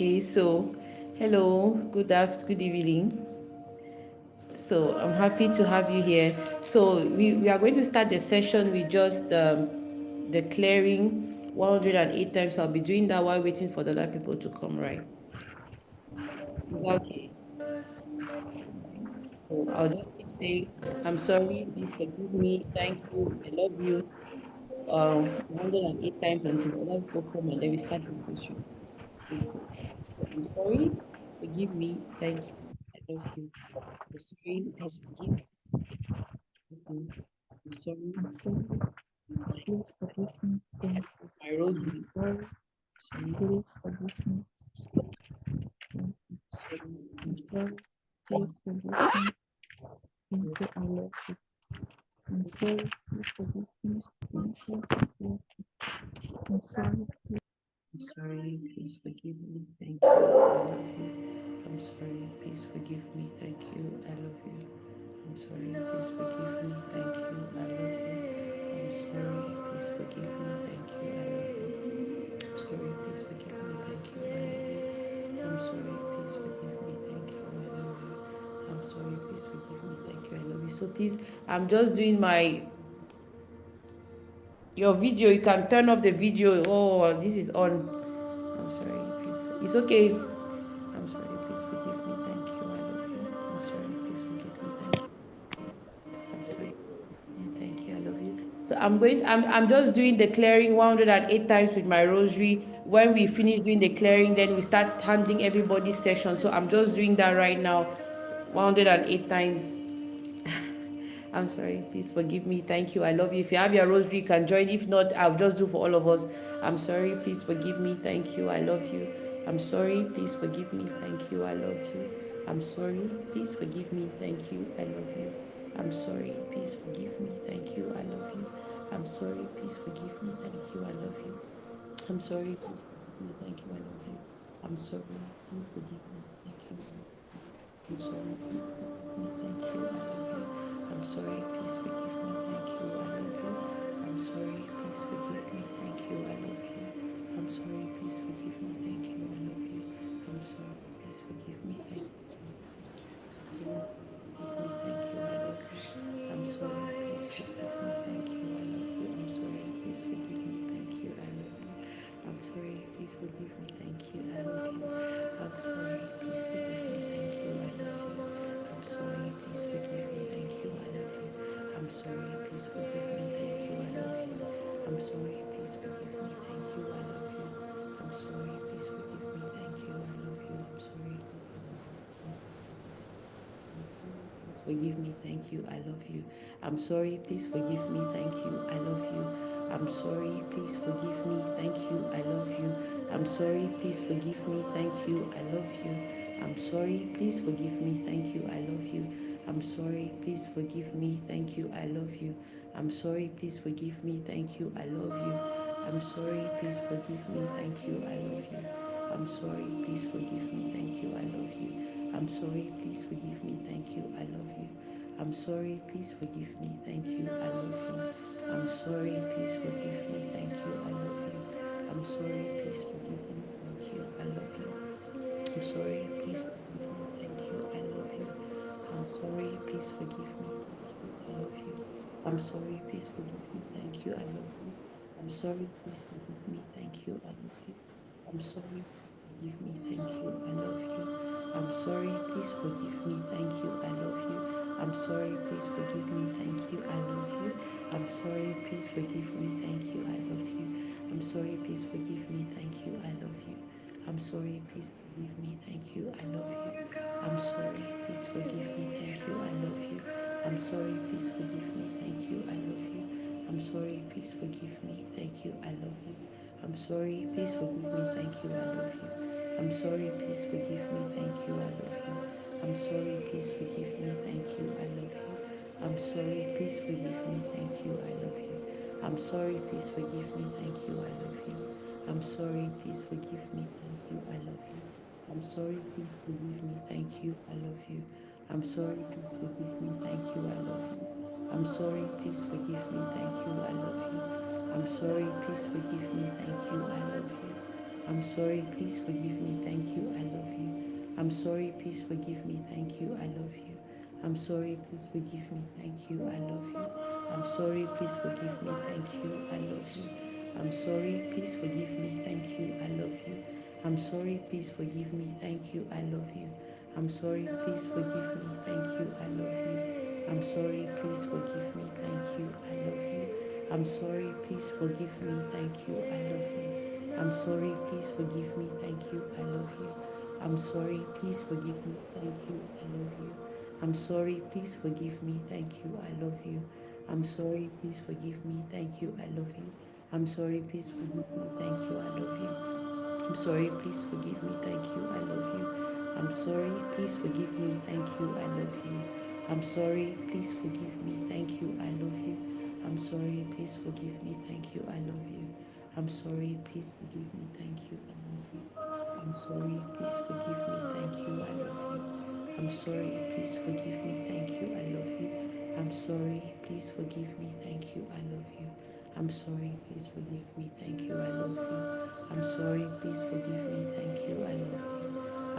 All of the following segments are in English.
Okay, so hello, good evening. So I'm happy to have you here. So we are going to start the session with just the clearing 108 times. I'll be doing that while waiting for the other people to come, right? Is that okay? So I'll just keep saying, I'm sorry, please forgive me, thank you, I love you, 108 times until the other people come and then we start the session. Okay. So I'm sorry, forgive me, thank you, I love you. I'm sorry, please forgive me. I'm sorry, I'm sorry. Please forgive me. Thank you. my rosary. Sorry. Sorry, Please forgive me. Thank you. sorry, I'm please sorry. forgive Please forgive me. Thank you. I love you. I'm sorry. Please forgive me. Thank you. I'm sorry. I'm sorry, please forgive me. Thank you. I love you. I'm sorry, please forgive me. Thank you. I love you. I'm sorry, please forgive me. Thank you. I love you. I'm sorry, please forgive me. Thank you. I love you. I'm sorry, please forgive me. Thank you. I love you. I'm sorry, please forgive me. Thank you. I love you. I'm sorry, please forgive me. Thank you. I love you. So please, I'm just doing my your video. You can turn off the video. Oh, this is on. I'm sorry, please. It's okay. I'm sorry, please forgive me. Thank you. I love you. I'm sorry, please forgive me. Thank you. I'm sorry. Thank you. I love you. So I'm just doing the clearing 108 times with my rosary. When we finish doing the clearing, then we start handling everybody's session. So I'm just doing that right now. 108 times. I'm sorry. Please forgive me. Thank you. I love you. If you have your rosary, you can join. If not, I'll just do for all of us. I'm sorry. Please forgive me. Thank you. I love you. I'm sorry. Please forgive me. Thank you. I love you. I'm sorry. Please forgive me. Thank you. I love you. I'm sorry. Please forgive me. Thank you. I love you. I'm sorry. Please forgive me. Thank you. I love you. I'm sorry. Please forgive me. Thank you. I love you. I'm sorry. Please forgive me. Thank you. I'm sorry, please forgive me. Thank you. I love you. I'm sorry, please forgive me. Thank you. I love you. I'm sorry, please forgive me. Thank you. I love you. I'm sorry, please forgive me. Thank you. I love you. I'm sorry, please forgive me. Thank you. Thank you. I love you. I'm sorry, please forgive me. Thank you. I love you. I'm sorry, please forgive me. Thank you. I love you. I'm sorry, please forgive me. Thank you. I love you. I'm sorry, please forgive me. Thank you. I love you. I'm sorry, please forgive me. Thank you. I love you. I'm sorry, please forgive me. Thank you. I love you. I'm sorry, please forgive me. Thank you. I love you. I'm sorry, please forgive me. Thank you. I love you. I'm sorry, please forgive me. Thank you. I love you. I'm sorry. Please forgive me. Thank you. I love you. I'm sorry. Please forgive me. Thank you. I love you. I'm sorry. Please forgive me. Thank you. I love you. I'm sorry. Please forgive me. Thank you. I love you. I'm sorry. Please forgive me. Thank you. I love you. I'm sorry. Please forgive me. Thank you. I love you. I'm sorry. Please forgive me. Thank you. I love you. I'm sorry. Please forgive me. Thank you. I love you. I'm sorry. Please forgive me. Thank you. I love you. I'm sorry. Please forgive me. Thank you. I love you. I'm sorry. Please forgive me. Thank you. I love you. I'm sorry. Please forgive me. Thank you. I love you. I'm sorry. Please forgive me. Thank you. I love you. I'm sorry. Please forgive me. Thank you. I love you. I'm sorry. Please forgive me. Thank you. I love you. I'm sorry. Please forgive me. Thank you. I love you. I'm sorry. Forgive me. Thank you. I love you. I'm sorry. Please forgive me. Thank you. I love you. I'm sorry. Please forgive me. Thank you. I love you. I'm sorry. Please forgive me. Thank you. I love you. I'm sorry. Please forgive me. Thank you. I love you. I'm sorry. Please forgive me. Thank you. I love you. I'm sorry. Please forgive me. Thank you. I love you. I'm sorry. Please forgive me. Thank you. I love you. I'm sorry. Please forgive me. Thank you. I love you. I'm sorry. Please forgive me. Thank you. I love you. I'm sorry. Please forgive me. Thank you. I love you. I'm sorry. Please forgive me. Thank you. I love you. I'm sorry. Please forgive me. Thank you. I love you. I'm sorry. Please forgive me. Thank you. I love you. I'm sorry. Please forgive me. Thank you. I love you. I'm sorry. Please forgive me. Thank you. I love you. I'm sorry. Please forgive me. Thank you. I love you. I'm sorry. Please forgive me. Thank you. I love you. I'm sorry. Please forgive me. Thank you. I love you. I'm I'm sorry, please forgive me, thank you, I love you. I'm sorry, please forgive me, thank you, I love you. I'm sorry, please forgive me, thank you, I love you. I'm sorry, please forgive me, thank you, I love you. I'm sorry, please forgive me, thank you, I love you. I'm sorry, please forgive me, thank you, I love you. I'm sorry, please forgive me, thank you, I love you. I'm sorry, please forgive me, thank you, I love you. I'm sorry, please forgive me, thank you, I love you. I'm sorry, please forgive me, thank you, I love you. I'm sorry, please forgive me, thank you, I love you. I'm sorry, please forgive me, thank you, I love you. I'm sorry, please forgive me, thank you, I love you. I'm sorry, please forgive me, thank you, I love you. I'm sorry, please forgive me, thank you, I love you. I'm sorry, please forgive me, thank you, I love you. I'm sorry, please forgive me, thank you, I love you. I'm sorry, please forgive me, thank you, I love you. I'm sorry, please forgive me, thank you, I love you. I'm sorry, please forgive me, thank you, I love you. I'm sorry, please forgive me, thank you, I love you. I'm sorry, please forgive me, thank you, I love you. I'm sorry, please forgive me, thank you, I love you.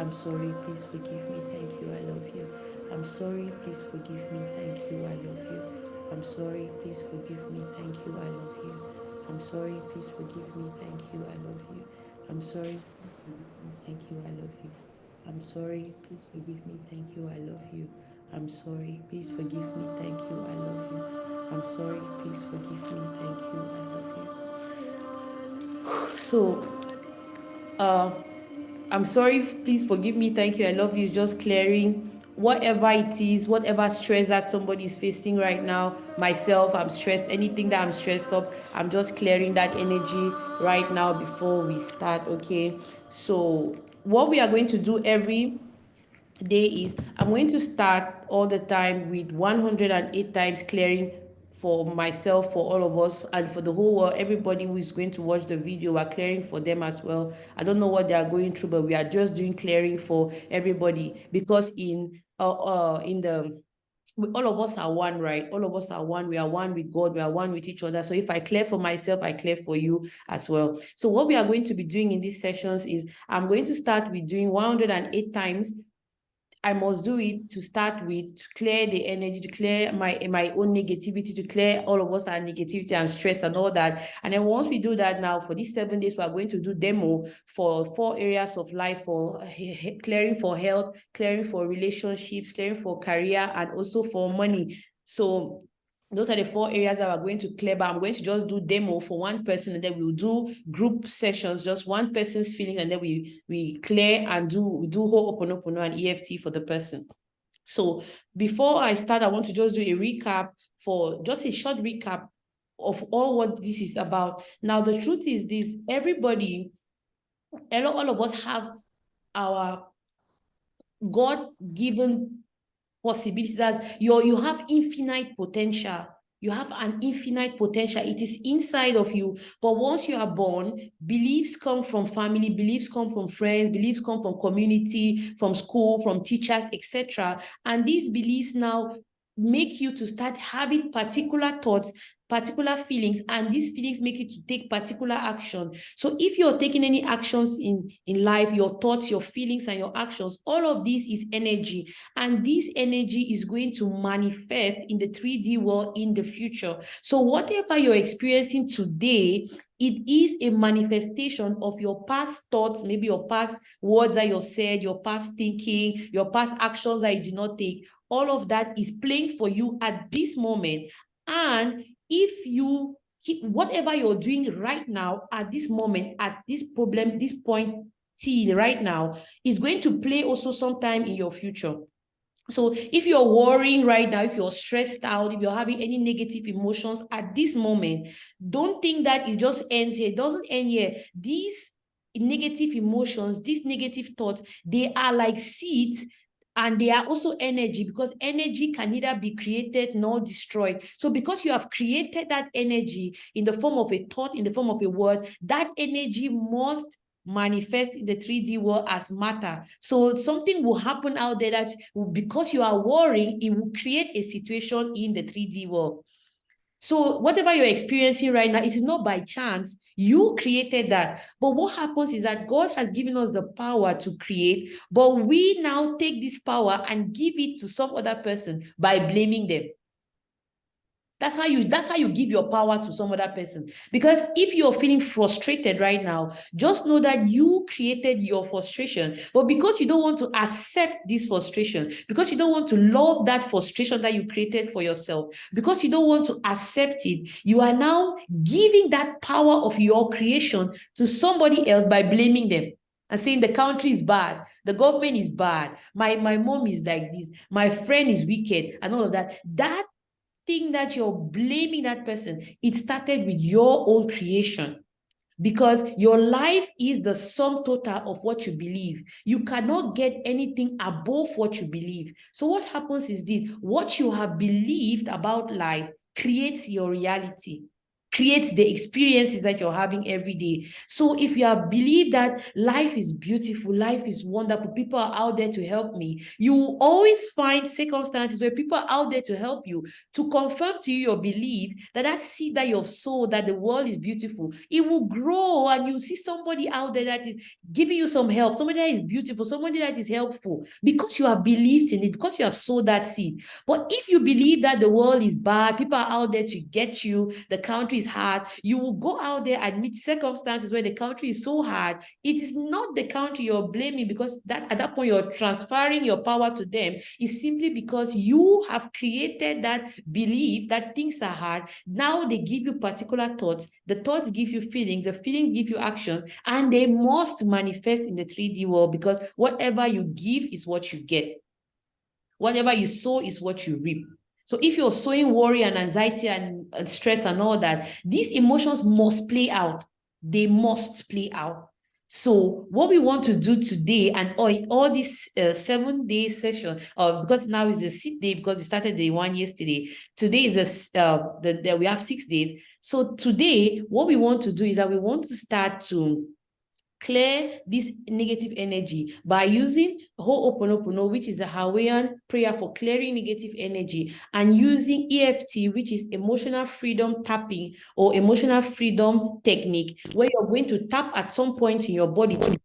I'm sorry, please forgive me, thank you, I love you. I'm sorry, please forgive me, thank you, I love you. I'm sorry, please forgive me, thank you, I love you. I'm sorry, please forgive me, thank you, I love you. I'm sorry, please forgive me, thank you, I love you. I'm sorry, please forgive me, thank you, I love you. I'm sorry, please forgive me, thank you, I love you. I'm sorry, please forgive me, thank you, I love you. I'm sorry, please forgive me, thank you, I love you. So, I'm sorry, please forgive me, thank you, I love you is just clearing whatever it is, whatever stress that somebody is facing right now. Myself, I'm stressed, anything that I'm stressed up, I'm just clearing that energy right now before we start, okay? So what we are going to do every day is, I'm going to start all the time with 108 times clearing for myself, for all of us, and for the whole world. Everybody who is going to watch the video, we're clearing for them as well. I don't know what they are going through, but we are just doing clearing for everybody, because in the all of us are one, right? All of us are one. We are one with God. We are one with each other. So if I clear for myself, I clear for you as well. So what we are going to be doing in these sessions is, I'm going to start with doing 108 times. I must do it to start with, to clear the energy, to clear my own negativity, to clear all of us our negativity and stress and all that. And then once we do that, now for these 7 days, we are going to do demo for 4 areas of life, for clearing for health, clearing for relationships, clearing for career, and also for money. So those are the 4 areas that we're going to clear, but I'm going to just do demo for one person, and then we'll do group sessions, just one person's feelings, and then we clear and do Ho'oponopono and EFT for the person. So before I start, I want to just do a recap, for just a short recap of all what this is about. Now, the truth is this: everybody, all of us have our God-given possibilities. That you have infinite potential. You have an infinite potential. It is inside of you. But once you are born, beliefs come from family, beliefs come from friends, beliefs come from community, from school, from teachers, etc. And these beliefs now make you to start having particular thoughts, particular feelings, and these feelings make you to take particular action. So if you're taking any actions in life, your thoughts, your feelings, and your actions, all of this is energy, and this energy is going to manifest in the 3D world in the future. So whatever you're experiencing today, it is a manifestation of your past thoughts, maybe your past words that you've said, your past thinking, your past actions that you did not take. All of that is playing for you at this moment. And if you keep whatever you're doing right now, at this moment, at this problem, this point T right now, is going to play also sometime in your future. So if you're worrying right now, if you're stressed out, if you're having any negative emotions at this moment, don't think that it just ends here. It doesn't end here. These negative emotions, these negative thoughts, they are like seeds, and they are also energy, because energy can neither be created nor destroyed. So because you have created that energy in the form of a thought, in the form of a word, that energy must manifest in the 3D world as matter. So something will happen out there that, because you are worrying, it will create a situation in the 3D world. So whatever you're experiencing right now, it is not by chance. You created that. But what happens is that God has given us the power to create, but we now take this power and give it to some other person by blaming them. That's how you give your power to some other person. Because if you're feeling frustrated right now, just know that you created your frustration. But because you don't want to accept this frustration, because you don't want to love that frustration that you created for yourself, because you don't want to accept it, you are now giving that power of your creation to somebody else by blaming them and saying the country is bad, the government is bad, my mom is like this, my friend is wicked, and all of that. That thing that you're blaming that person, it started with your own creation, because your life is the sum total of what you believe. You cannot get anything above what you believe. So what happens is this: what you have believed about life creates your reality, creates the experiences that you're having every day. So if you have believed that life is beautiful, life is wonderful, people are out there to help me, you will always find circumstances where people are out there to help you, to confirm to you your belief that that seed that you've sowed, that the world is beautiful, it will grow, and you see somebody out there that is giving you some help, somebody that is beautiful, somebody that is helpful, because you have believed in it, because you have sowed that seed. But if you believe that the world is bad, people are out there to get you, the country is hard, you will go out there and meet circumstances where the country is so hard. It is not the country you're blaming, because that at that point you're transferring your power to them. It's simply because you have created that belief that things are hard. Now they give you particular thoughts. The thoughts give you feelings. The feelings give you actions, and they must manifest in the 3D world, because whatever you give is what you get. Whatever you sow is what you reap. So if you're sowing worry and anxiety and stress and all that, these emotions must play out. They must play out. So what we want to do today, and all this 7-day session, because now is the 6th day, because we started day 1 yesterday. Today is we have 6 days. So today, what we want to do is that we want to start to clear this negative energy by using Ho'oponopono, which is the Hawaiian prayer for clearing negative energy, and using EFT, which is emotional freedom tapping or emotional freedom technique, where you're going to tap at some point in your body to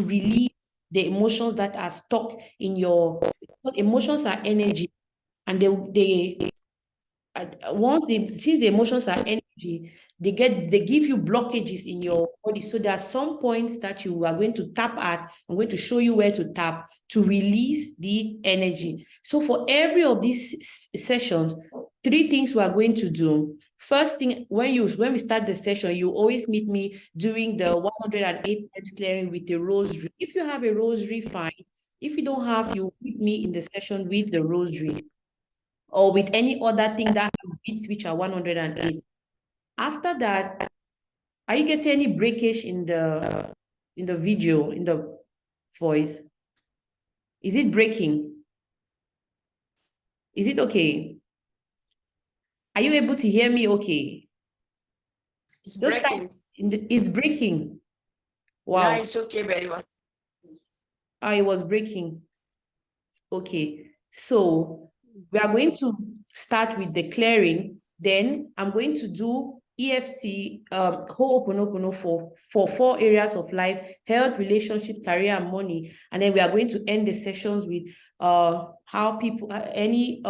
release the emotions that are stuck in your, because emotions are energy, and since the emotions are energy, they give you blockages in your body. So there are some points that you are going to tap at. I'm going to show you where to tap to release the energy. So for every of these sessions, 3 things we are going to do. First thing, when we start the session, you always meet me doing the 108 times clearing with the rosary. If you have a rosary, fine. If you don't have, you meet me in the session with the rosary, or with any other thing that has beats which are 108. After that, are you getting any breakage in the video, in the voice? Is it breaking? Is it okay? Are you able to hear me okay? It's breaking. It's breaking. Wow. Now it's okay, very well. It was breaking. Okay. So we are going to start with the clearing. Then I'm going to do EFT, Ho'oponopono for 4 areas of life: health, relationship, career, and money. And then we are going to end the sessions with how people, any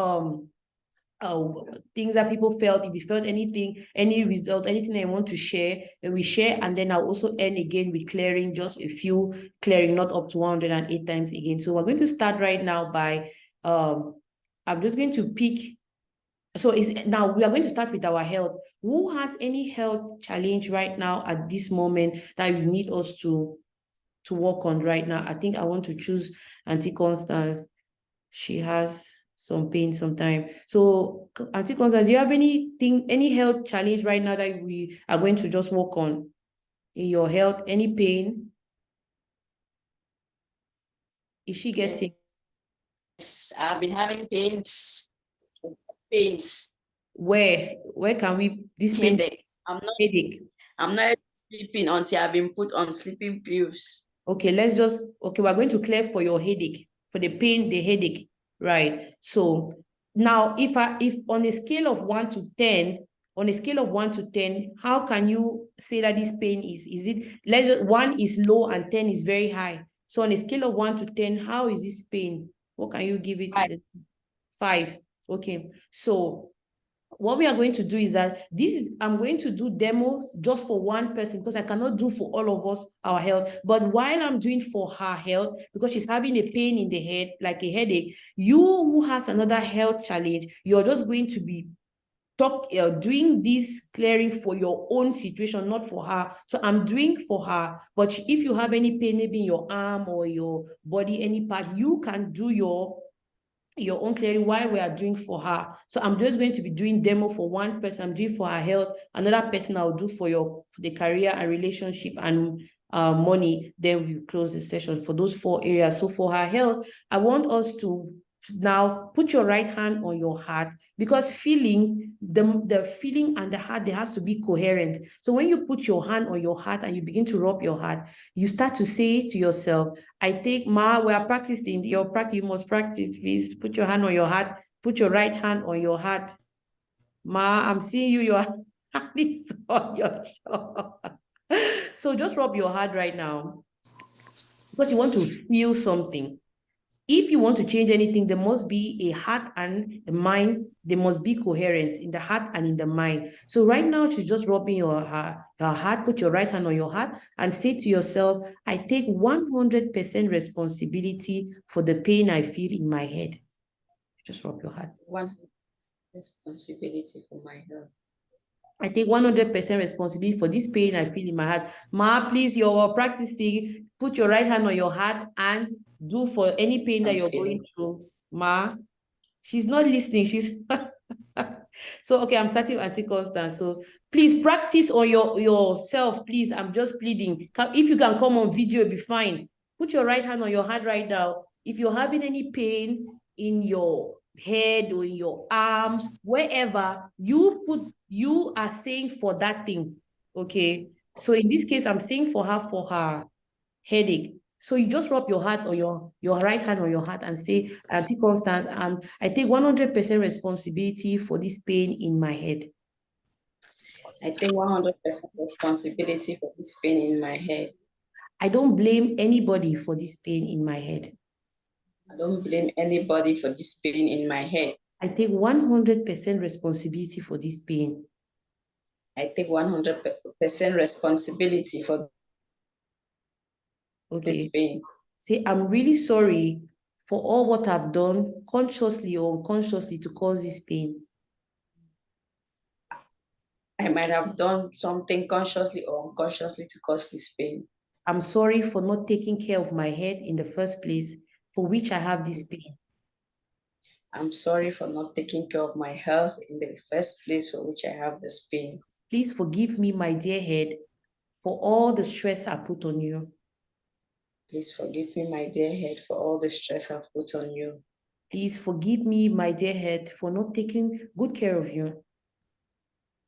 things that people felt. If you felt anything, any result, anything that you want to share, then we share. And then I'll also end again with clearing, just a few clearing, not up to 108 times again. So we're going to start right now by I'm just going to pick. So now we are going to start with our health. Who has any health challenge right now at this moment that you need us to work on right now? I think I want to choose Auntie Constance. She has some pain sometime. So Auntie Constance, do you have any health challenge right now that we are going to just work on in your health? Any pain? Is she getting? Yes, I've been having pains. Where can we, this pain? Headache. Headache. I'm not sleeping until I've been put on sleeping pills. Okay, we're going to clear for your headache, for the pain, the headache, right? So Now, if on a scale of 1 to 10, how can you say that this pain is it, 1 is low and 10 is very high? So on a scale of 1 to 10, how is this pain? What can you give it? 5. Okay. So what we are going to do is that I'm going to do demo just for one person because I cannot do for all of us our health. But while I'm doing for her health, because she's having a pain in the head, like a headache, you who has another health challenge, you're just going to be doing this clearing for your own situation, not for her. So I'm doing for her, but if you have any pain, maybe in your arm or your body, any part, you can do your own clearing while we are doing for her. So I'm just going to be doing demo for one person. I'm doing for her health. Another person I'll do for the career and relationship and money. Then we close the session for those 4 areas. So for her health, I want us to now put your right hand on your heart, because feelings, the feeling and the heart, there has to be coherent. So when you put your hand on your heart and you begin to rub your heart, you start to say to yourself, I take Ma, we are practicing your practice, you must practice, please put your hand on your heart, put your right hand on your heart. Ma, I'm seeing you, your hand is on your shoulder. So just rub your heart right now, because you want to feel something. If you want to change anything, there must be a heart and a mind. There must be coherence in the heart and in the mind. So right now, she's just rubbing your heart. Put your right hand on your heart and say to yourself, I take 100% responsibility for the pain I feel in my head. Just rub your heart. 100% responsibility for my health. I take 100% responsibility for this pain I feel in my heart. Ma, please, you're practicing. Put your right hand on your heart and do for any pain that you're going through. Ma, she's not listening. She's so okay. I'm starting Auntie Constance. So please practice on yourself. Please, I'm just pleading. If you can come on video, it'll be fine. Put your right hand on your heart right now. If you're having any pain in your head or in your arm, wherever, you are saying for that thing. Okay. So in this case, I'm saying for her headache. So you just rub your heart or your right hand on your heart and say, Auntie Constance, I take 100% responsibility for this pain in my head. I take 100% responsibility for this pain in my head. I don't blame anybody for this pain in my head. I don't blame anybody for this pain in my head. I take 100% responsibility for this pain. I take 100% responsibility for this pain. Say, I'm really sorry for all what I've done, consciously or unconsciously, to cause this pain. I might have done something consciously or unconsciously to cause this pain. I'm sorry for not taking care of my head in the first place, for which I have this pain. I'm sorry for not taking care of my health in the first place, for which I have this pain. Please forgive me, my dear head, for all the stress I put on you. Please forgive me, my dear head, for all the stress I've put on you. Please forgive me, my dear head, for not taking good care of you.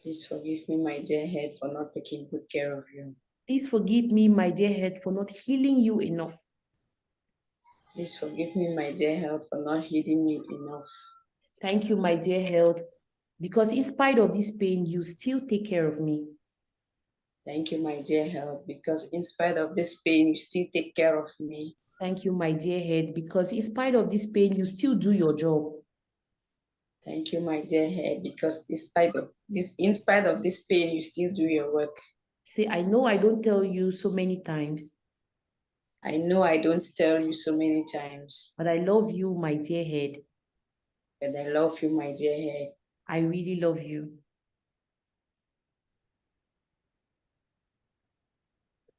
Please forgive me, my dear head, for not taking good care of you. Please forgive me, my dear head, for not healing you enough. Please forgive me, my dear head, for not healing you enough. Thank you, my dear head, because in spite of this pain, you still take care of me. Thank you, my dear head, because in spite of this pain, you still take care of me. Thank you, my dear head, because in spite of this pain, you still do your job. Thank you, my dear head, because in spite of this pain, you still do your work. Say, I know I don't tell you so many times. I know I don't tell you so many times. But I love you, my dear head. But I love you, my dear head. I really love you.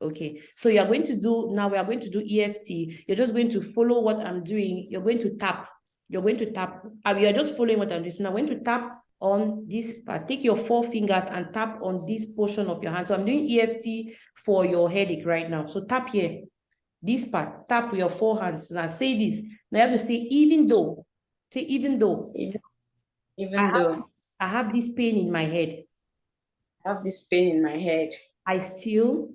Okay, so we are going to do EFT. You're just going to follow what I'm doing. You're going to tap. You are just following what I'm doing. So now I'm going to tap on this part. Take your 4 fingers and tap on this portion of your hand. So I'm doing EFT for your headache right now. So tap here. This part, tap with your 4 hands. Now say this. Now you have to say, even though. Say, even though. Even though I have this pain in my head. I have this pain in my head. I feel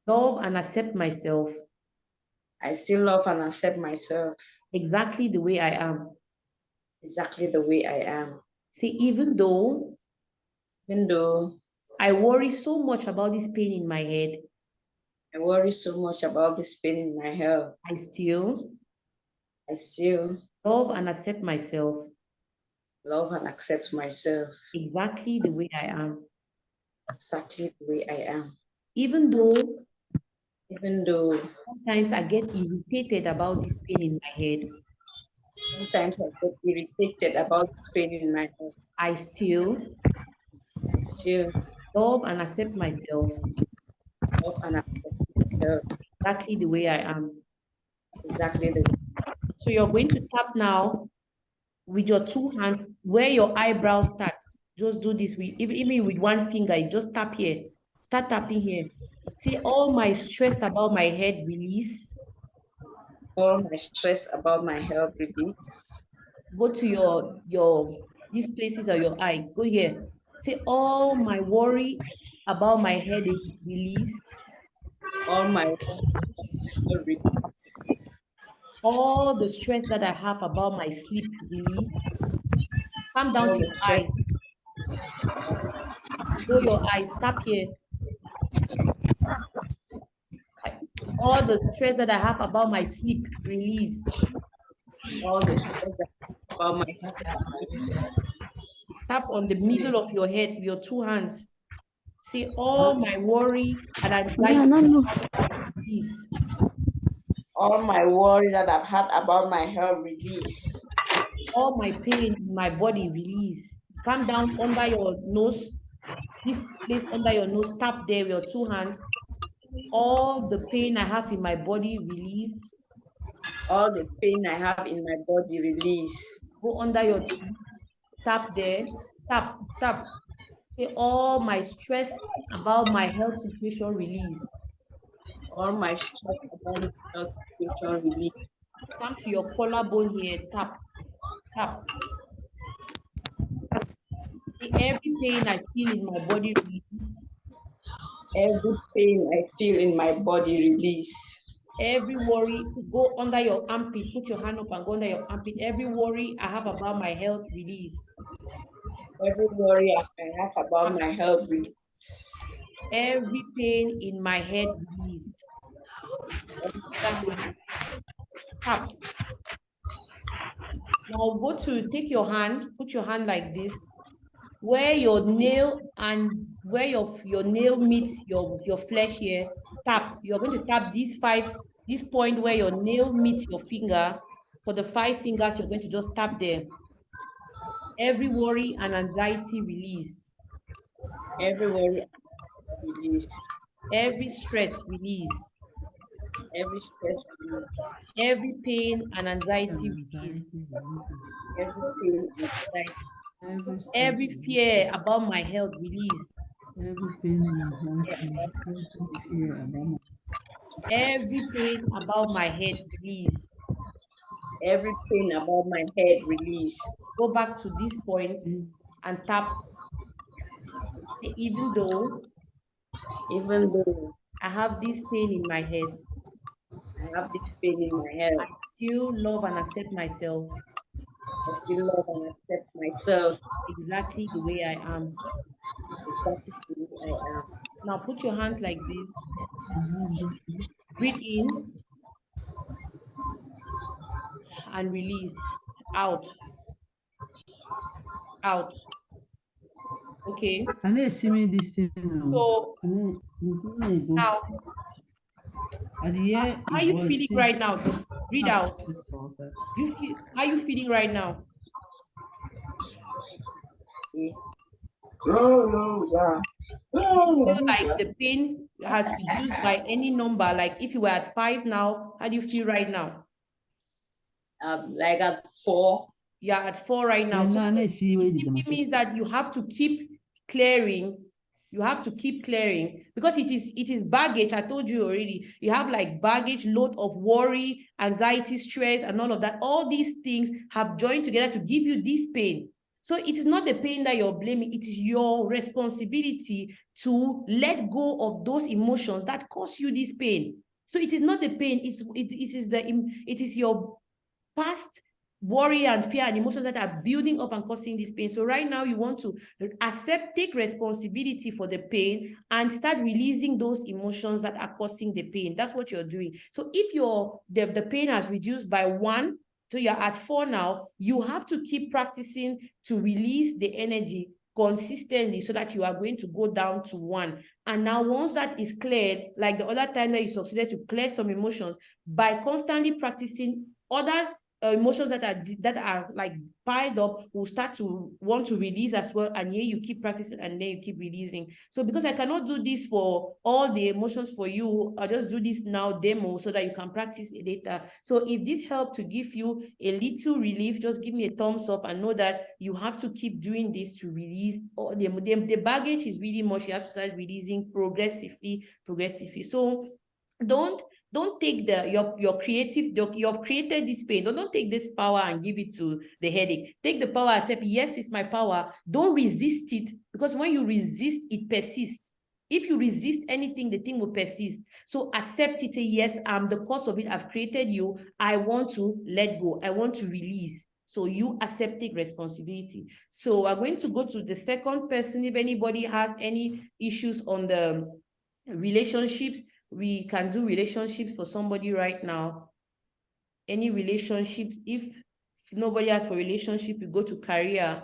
love and accept myself. I still love and accept myself. Exactly the way I am. exactly the way I am. Say, even though I worry so much about this pain in my head, I worry so much about this pain in my head, I still love and accept myself love and accept myself exactly the way I am. exactly the way I am. Even though sometimes I get irritated about this pain in my head, sometimes I get irritated about this pain in my head, I still still love and accept myself love and accept myself exactly the way I am. exactly the way. So you're going to tap now with your two hands where your eyebrows start. Just do this with even with one finger. You just tap here. Start tapping here. See, all my stress about my head release. All my stress about my health release. Go to your these places are your eye. Go here. Say all my worry about my headache release. All my health release. All the stress that I have about my sleep release. Come down All to the your stress. eye. Go your eyes. Tap here. All the stress that I have about my sleep release. All the stress that about my sleep. Tap on the middle of your head with your two hands. Say all my worry and Yeah, anxiety no, no. release. All my worry that I've had about my health release. All my pain in my body release. Come down under your nose. This place under your nose, tap there with your two hands. All the pain I have in my body release. All the pain I have in my body release. Go under your lips, tap there, tap, tap. Say all my stress about my health situation release. All my stress about my health situation release. Come to your collarbone here, tap, tap. Say every pain I feel in my body release. Every pain I feel in my body release. Every worry, go under your armpit, put your hand up and go under your armpit. Every worry I have about my health release. Every worry I have about my health release. Every pain in my head release. Tap. Now go to take your hand, put your hand like this, where your nail and where your nail meets your flesh here. Tap. You're going to tap this point where your nail meets your finger. For the 5 fingers, you're going to just tap there. Every worry and anxiety release. Every worry release. Every stress release. Every stress release. Every pain and anxiety release. Every pain and anxiety. Every fear about my health release. Every pain and anxiety, every fear about my Every pain about my head release. Every pain about my head release. Go back to this point and tap. Even though I have this pain in my head, I have this pain in my head, I still love and accept myself I still love and accept myself exactly the way I am. exactly the way I am. Now put your hands like this. Breathe in and release. Out. Out. Okay. Can they see me this thing now? So now, how are you feeling right now? Just breathe out. You feel, how are you feeling right now? Yeah. Feel like the pain has reduced by any number. Like if you were at 5 now, how do you feel right now? Like at 4. You're at 4 right now. So it simply means that you have to keep clearing. You have to keep clearing because it is baggage. I told you already. You have like baggage, load of worry, anxiety, stress, and all of that. All these things have joined together to give you this pain. So it is not the pain that you're blaming. It is your responsibility to let go of those emotions that cause you this pain. So it is not the pain. It is your past worry and fear and emotions that are building up and causing this pain. So right now you want to accept, take responsibility for the pain and start releasing those emotions that are causing the pain. That's what you're doing. So if the pain has reduced by 1, so you're at 4 now, you have to keep practicing to release the energy consistently so that you are going to go down to 1. And now once that is cleared, like the other time that you succeeded to clear some emotions, by constantly practicing other emotions that are like piled up will start to want to release as well, and here you keep practicing and then you keep releasing. So because I cannot do this for all the emotions for you, I'll just do this now demo so that you can practice it later. So if this helped to give you a little relief, just give me a thumbs up and know that you have to keep doing this to release. Or the baggage is really much. You have to start releasing progressively. So don't take you've created this pain. Don't take this power and give it to the headache. Take the power, accept, yes, it's my power. Don't resist it, because when you resist, it persists. If you resist anything, the thing will persist. So accept it, say, yes, I'm the cause of it. I've created you. I want to let go. I want to release. So you accept, take responsibility. So we're going to go to the second person. If anybody has any issues on the relationships, we can do relationships for somebody right now. Any relationships. If nobody has for relationship, we go to career.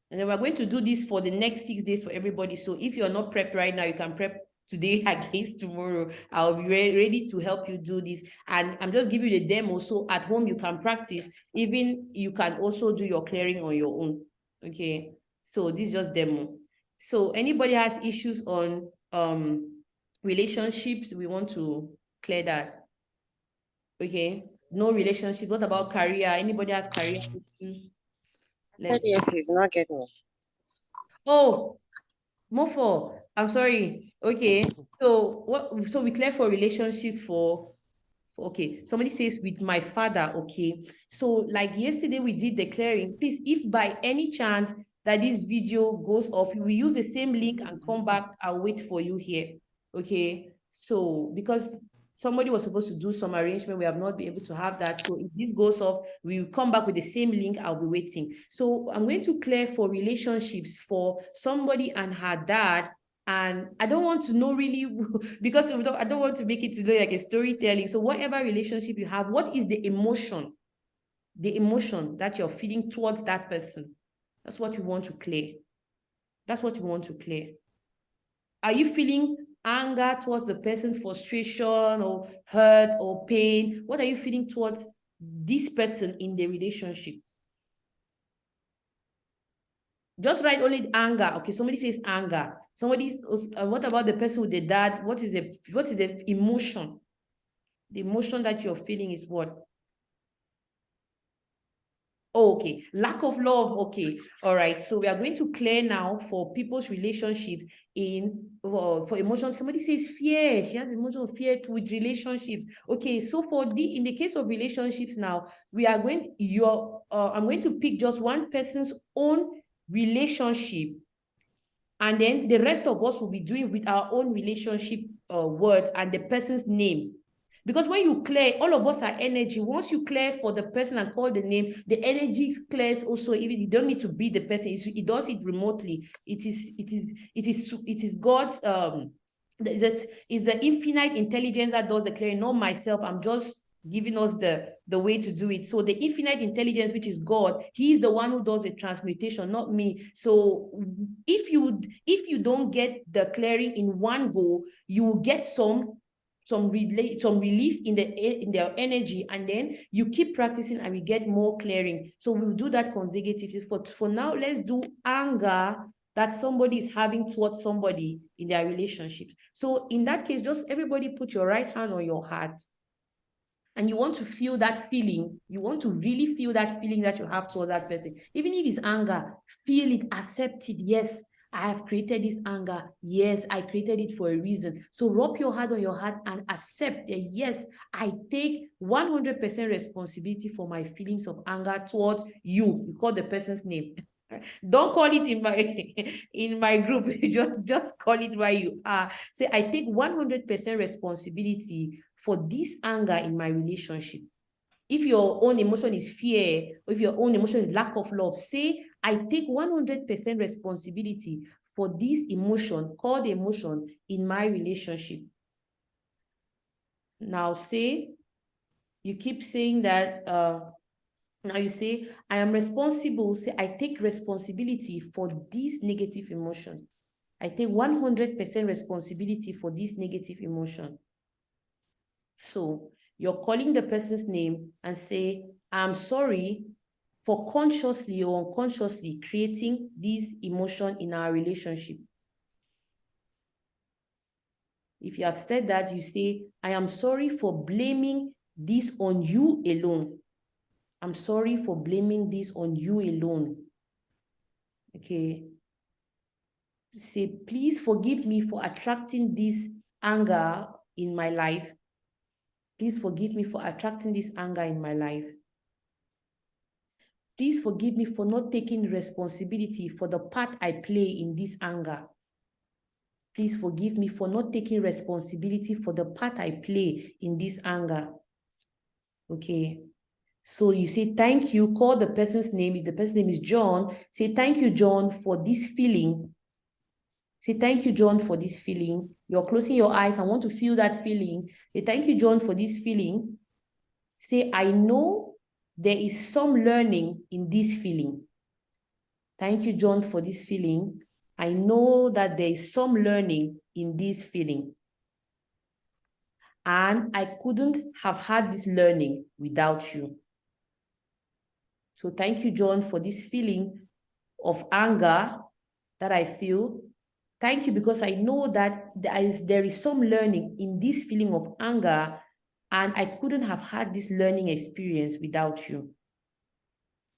And then we're going to do this for the next 6 days for everybody. So if you're not prepped right now, you can prep today against tomorrow. I'll be ready to help you do this. And I'm just giving you the demo. So at home, you can practice. Even you can also do your clearing on your own. Okay. So this is just demo. So anybody has issues on relationships, we want to clear that. Okay. No relationship. What about career? Anybody has career issues? Said yes, he's not getting it. Oh, Mofo, I'm sorry. Okay. So what? So we clear for relationships for okay. Somebody says with my father. Okay. So like yesterday we did the clearing. Please, if by any chance that this video goes off, we use the same link and come back. I'll wait for you here. Okay. So because somebody was supposed to do some arrangement, we have not been able to have that. So if this goes off, we will come back with the same link. I'll be waiting. So I'm going to clear for relationships for somebody and her dad. And I don't want to know really, because I don't want to make it to look like a storytelling. So whatever relationship you have, what is the emotion that you're feeling towards that person? That's what you want to clear. That's what you want to clear. Are you feeling anger towards the person, frustration or hurt or pain? What are you feeling towards this person in the relationship? Just write only anger. Okay, somebody says anger. Somebody's what about the person with the dad? What is the emotion? The emotion that you're feeling is what? Oh, okay, lack of love. Okay, all right. So we are going to clear now for people's relationship for emotions. Somebody says fear. She has emotion of fear with relationships. Okay, so in the case of relationships now, we are going. I'm going to pick just one person's own relationship, and then the rest of us will be doing with our own relationship words and the person's name. Because when you clear, all of us are energy. Once you clear for the person and call the name, the energy clears also. Even you don't need to be the person. It does it remotely. It is God's it's the infinite intelligence that does the clearing, not myself. I'm just giving us the way to do it. So the infinite intelligence, which is God, He is the one who does the transmutation, not me. So if you don't get the clearing in one go, you will get some relief in their energy, and then you keep practicing and we get more clearing. So we'll do that consecutively. For now, let's do anger that somebody is having towards somebody in their relationships. So in that case, just everybody put your right hand on your heart, and you want to feel that feeling. You want to really feel that feeling that you have towards that person. Even if it's anger, feel it, accept it. Yes, I have created this anger. Yes, I created it for a reason. So rub your hand on your heart and accept that, yes, I take 100% responsibility for my feelings of anger towards you. You call the person's name. Don't call it in my group. just call it where you are. Say, I take 100% responsibility for this anger in my relationship. If your own emotion is fear, or if your own emotion is lack of love, say, I take 100% responsibility for this emotion, called emotion, in my relationship. Now say, you keep saying that, now you say, I am responsible, say, I take responsibility for this negative emotion. I take 100% responsibility for this negative emotion. So you're calling the person's name and say, I'm sorry for consciously or unconsciously creating this emotion in our relationship. If you have said that, you say, I am sorry for blaming this on you alone. I'm sorry for blaming this on you alone. Okay. Say, please forgive me for attracting this anger in my life. Please forgive me for attracting this anger in my life. Please forgive me for not taking responsibility for the part I play in this anger. Please forgive me for not taking responsibility for the part I play in this anger. Okay. So you say, thank you, call the person's name. If the person's name is John, say, thank you, John, for this feeling. Say, thank you, John, for this feeling. You're closing your eyes. I want to feel that feeling. Say, thank you, John, for this feeling. Say, I know there is some learning in this feeling. Thank you, John, for this feeling. I know that there is some learning in this feeling. And I couldn't have had this learning without you. So thank you, John, for this feeling of anger that I feel. Thank you, because I know that there is some learning in this feeling of anger, and I couldn't have had this learning experience without you.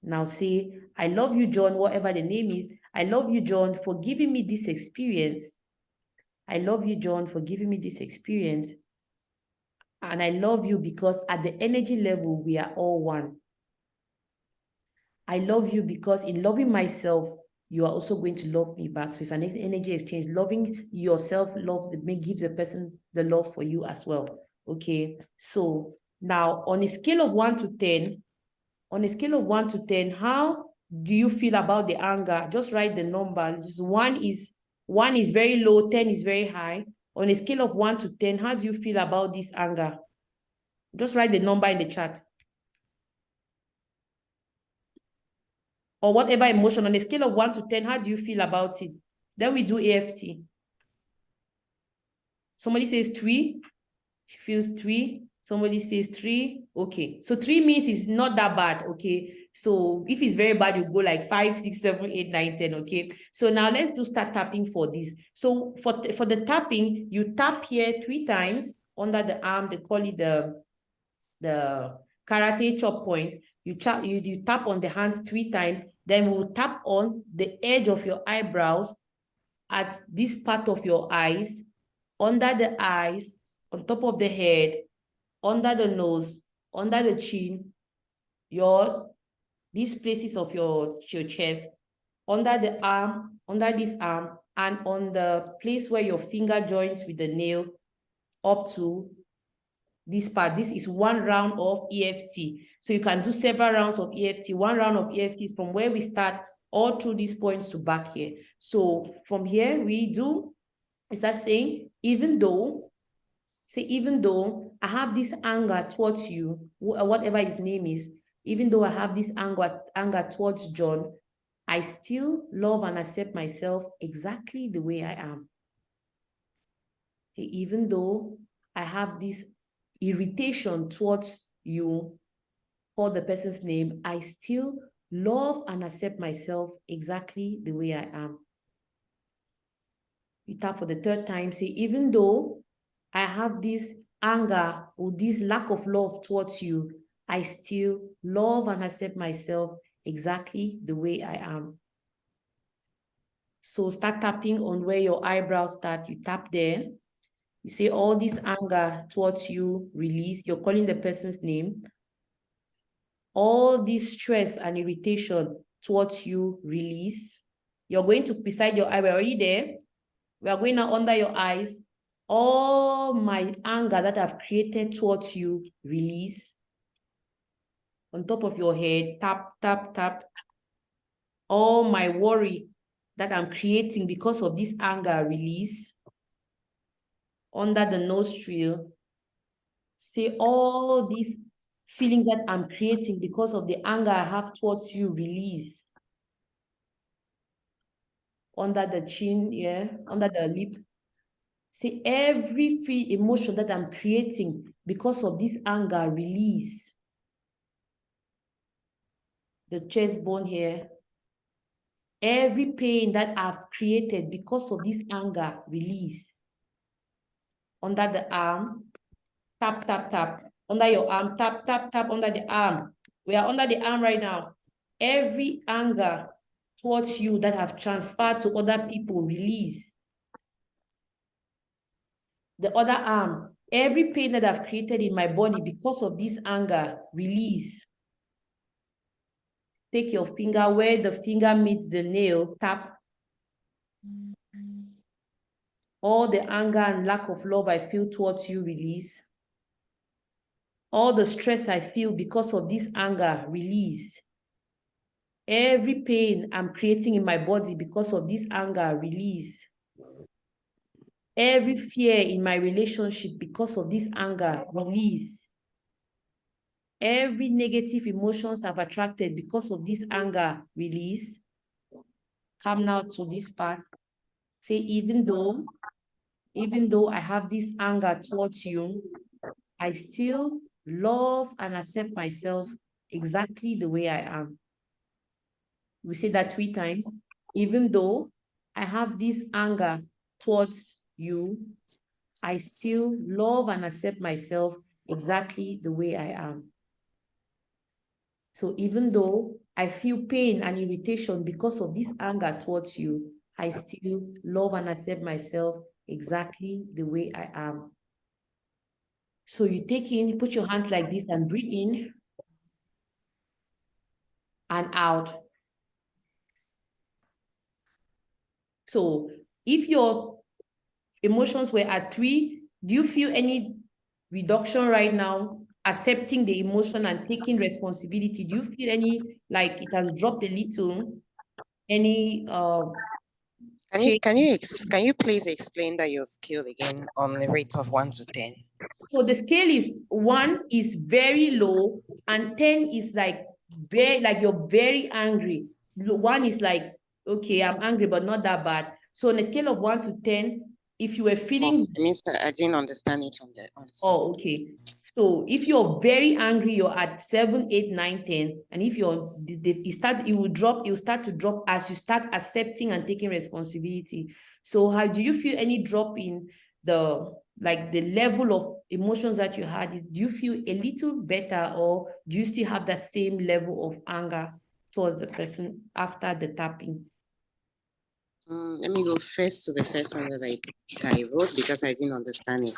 Now say, I love you, John, whatever the name is. I love you, John, for giving me this experience. I love you, John, for giving me this experience. And I love you because at the energy level, we are all one. I love you because in loving myself, you are also going to love me back. So it's an energy exchange. Loving yourself, gives the person the love for you as well. Okay. So now on a scale of 1 to 10, how do you feel about the anger? Just write the number. Just 1 is very low, 10 is very high. On a scale of 1 to 10, how do you feel about this anger? Just write the number in the chat. Or whatever emotion, on a scale of 1 to 10, how do you feel about it? Then we do EFT. Somebody says 3. She feels 3. Somebody says 3. Okay. So 3 means it's not that bad. Okay. So if it's very bad, you go like 5, 6, 7, 8, 9, 10. Okay. So now let's start tapping for this. So for the tapping, you tap here 3 times under the arm. They call it the karate chop point. You tap on the hands 3 times. Then we'll tap on the edge of your eyebrows at this part of your eyes, under the eyes, on top of the head, under the nose, under the chin, these places of your chest, under the arm, under this arm, and on the place where your finger joins with the nail up to this part. This is 1 round of EFT. So you can do several rounds of EFT. 1 round of EFT is from where we start all through these points to back here. So from here we start saying, even though I have this anger towards you, whatever his name is, even though I have this anger towards John, I still love and accept myself exactly the way I am. Even though I have this irritation towards you, call the person's name, I still love and accept myself exactly the way I am. You tap for the 3rd time, say, even though I have this anger or this lack of love towards you, I still love and accept myself exactly the way I am. So start tapping on where your eyebrows start. You tap there. You say, all this anger towards you, release. You're calling the person's name. All this stress and irritation towards you, release. You're going to beside your eye. We're already there. We are going now under your eyes. All my anger that I've created towards you, release. on top of your head, tap, tap, tap. All my worry that I'm creating because of this anger, release. Under the nostril, say all these feelings that I'm creating because of the anger I have towards you, release. Under the chin, yeah, under the lip. Say every emotion that I'm creating because of this anger, release. The chest bone here. Every pain that I've created because of this anger, release. Under the arm, tap, tap, tap. Under your arm, tap, tap, tap under the arm. We are under the arm right now. Every anger towards you that have transferred to other people, release. The other arm, every pain that I've created in my body because of this anger, release. Take your finger where the finger meets the nail, tap. All the anger and lack of love I feel towards you, release. All the stress I feel because of this anger, release. Every pain I'm creating in my body because of this anger, release. Every fear in my relationship because of this anger, release. Every negative emotions I've attracted because of this anger, release. Come now to this part. Say, even though I have this anger towards you, I still love and accept myself exactly the way I am. We say that 3 times. Even though I have this anger towards you, I still love and accept myself exactly the way I am. So even though I feel pain and irritation because of this anger towards you, I still love and accept myself exactly the way I am. So you take in, put your hands like this and breathe in and out. So if your emotions were at 3, do you feel any reduction right now? Accepting the emotion and taking responsibility. Do you feel any, like it has dropped a little? Any change? Can you please explain that your scale again on the rate of 1 to 10? So the scale is 1 is very low and 10 is like very, like you're very angry. 1 is like, okay, I'm angry, but not that bad. So on a scale of 1 to 10, if you were feeling, it means that I didn't understand it on the onset. Oh, okay. So if you're very angry, you're at 7, 8, 9, 10. And if you're, it will start to drop as you start accepting and taking responsibility. So how do you feel any drop in the level of emotions that you had? Do you feel a little better, or do you still have that same level of anger towards the person after the tapping? Let me go first to the first one that I wrote because I didn't understand it.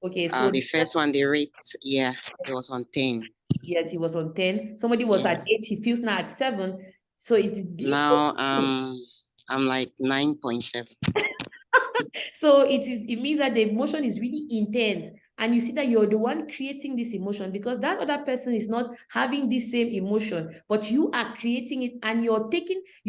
Okay, so the first one, the rate, yeah, it was on 10. Yes, he was on 10. Somebody was at 8. He feels now at 7. So now I'm like 9.7. So it means that the emotion is really intense, and you see that you're the one creating this emotion because that other person is not having this same emotion, but you are creating it, and you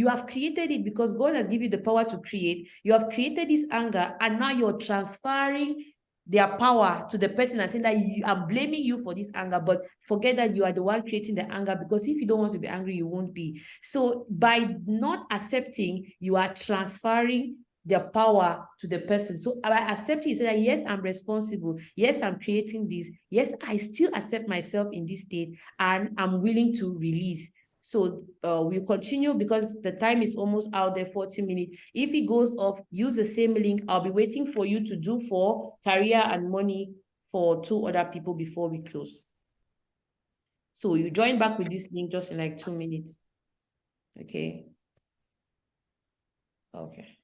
have created it because God has given you the power to create. You have created this anger, and now you're transferring their power to the person and saying that I'm blaming you for this anger, but forget that you are the one creating the anger, because if you don't want to be angry, you won't be. So by not accepting, you are transferring their power to the person. So by accepting, you say that, yes, I'm responsible. Yes, I'm creating this. Yes, I still accept myself in this state, and I'm willing to release. So we'll continue because the time is almost out there, 40 minutes. If it goes off, use the same link. I'll be waiting for you to do for career and money for 2 other people before we close. So you join back with this link just in like 2 minutes. Okay. Okay.